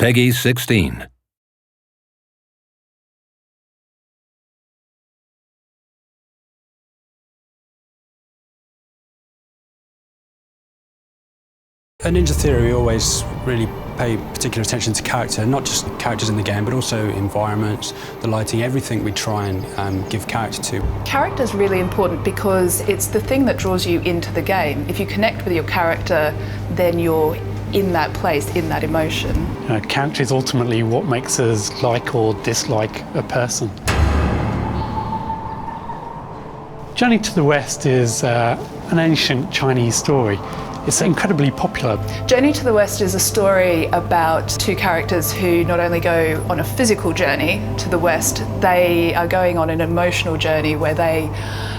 Peggy 16. At Ninja Theory, we always really pay particular attention to character, not just characters in the game, but also environments, the lighting, everything we try and give character to. Character's really important because it's the thing that draws you into the game. If you connect with your character, then you're in that place, in that emotion. Character is ultimately what makes us like or dislike a person. Journey to the West is an ancient Chinese story. It's incredibly popular. Journey to the West is a story about two characters who not only go on a physical journey to the West, they are going on an emotional journey where they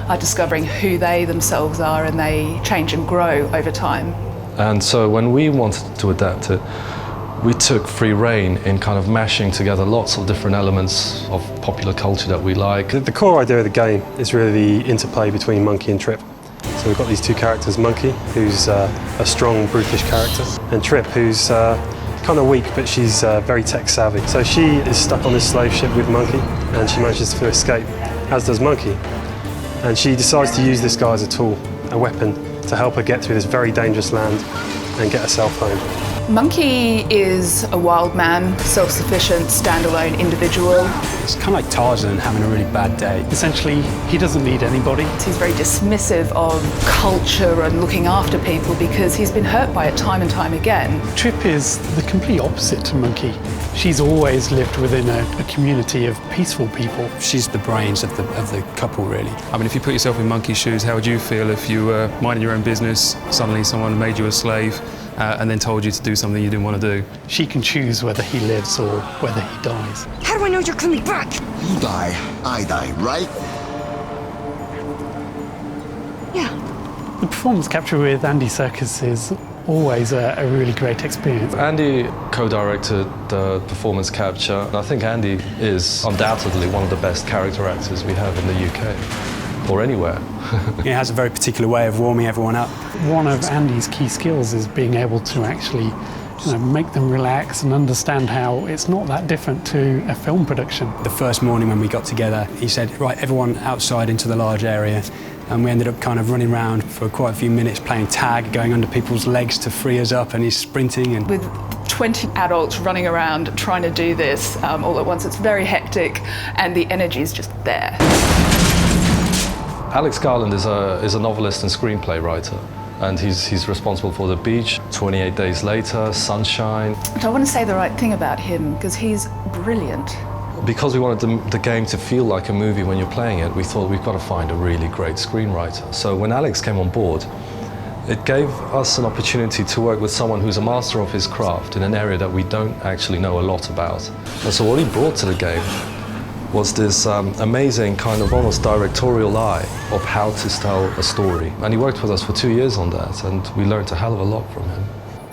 are discovering who they themselves are, and they change and grow over time. And so when we wanted to adapt it, we took free rein in kind of mashing together lots of different elements of popular culture that we like. The core idea of the game is really the interplay between Monkey and Trip. So we've got these two characters, Monkey, who's a strong, brutish character, and Trip, who's kind of weak, but she's very tech savvy. So she is stuck on this slave ship with Monkey, and she manages to escape, as does Monkey. And she decides to use this guy as a tool, a weapon, to help her get through this very dangerous land and get herself home. Monkey is a wild man, self-sufficient, standalone individual. It's kind of like Tarzan having a really bad day. Essentially, he doesn't need anybody. He's very dismissive of culture and looking after people because he's been hurt by it time and time again. Trip is the complete opposite to Monkey. She's always lived within a community of peaceful people. She's the brains of the couple, really. I mean, if you put yourself in Monkey's shoes, how would you feel if you were minding your own business, suddenly someone made you a slave, and then told you to do something you didn't want to do? She can choose whether he lives or whether he dies. How do I know you're coming back? You die, I die, right? Yeah. The performance capture with Andy Serkis is always a really great experience. Andy co-directed the performance capture, and I think Andy is undoubtedly one of the best character actors we have in the UK, or anywhere. He has a very particular way of warming everyone up. One of Andy's key skills is being able to actually make them relax and understand how it's not that different to a film production. The first morning when we got together, he said, right, everyone outside into the large area. And we ended up kind of running around for quite a few minutes playing tag, going under people's legs to free us up, and he's sprinting. And with 20 adults running around trying to do this all at once, it's very hectic, and the energy is just there. Alex Garland is a novelist and screenplay writer, and he's responsible for The Beach, 28 Days Later, Sunshine. I want to say the right thing about him, because he's brilliant. Because we wanted the game to feel like a movie when you're playing it, we thought we've got to find a really great screenwriter. So when Alex came on board, it gave us an opportunity to work with someone who's a master of his craft in an area that we don't actually know a lot about. And so what he brought to the game was this amazing kind of almost directorial eye of how to tell a story. And he worked with us for 2 years on that, and we learned a hell of a lot from him.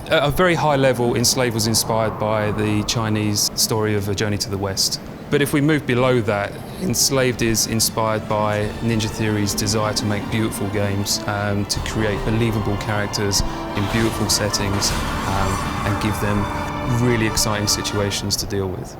At a very high level, Enslaved was inspired by the Chinese story of A Journey to the West. But if we move below that, Enslaved is inspired by Ninja Theory's desire to make beautiful games, to create believable characters in beautiful settings, and give them really exciting situations to deal with.